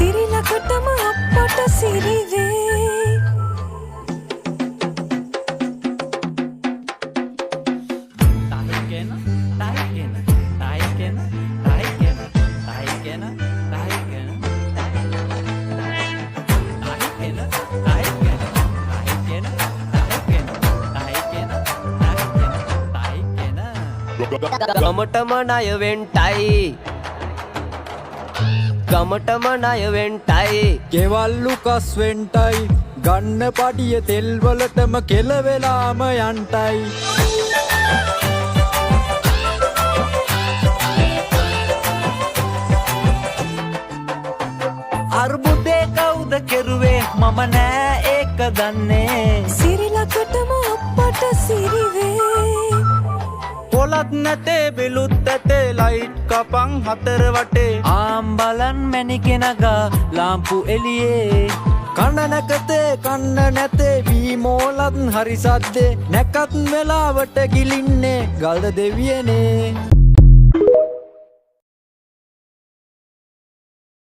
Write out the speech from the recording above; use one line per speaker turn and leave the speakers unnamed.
සිරිලකටම අපට සිරිවේ
ගමටම ණය වෙන්ටයි ගමටම ණය වෙන්ටයි
ගෙවල්ලු කස් වෙන්ටයි ගන්න පඩිය තෙල් වලටම කෙල වෙලාම යන්ටයි
අර්බුදේ කවුද කෙරුවේ මම නෑ ඒක දන්නේ
සිරිලකටම අපට සිරිවේ
පොලත් නැතේ බිලුත් ඇතේ ලයිට් කපන් හතර වටේ ආම් බලන් මැණිකෙනගා ලාම්පු එළියේ
කන්න නැකතේ කන්න නැතේ බීමෝලත් හරි සද්දේ නැකත් වෙලාවට ගිලින්නේ ගල්ද දෙවියනේ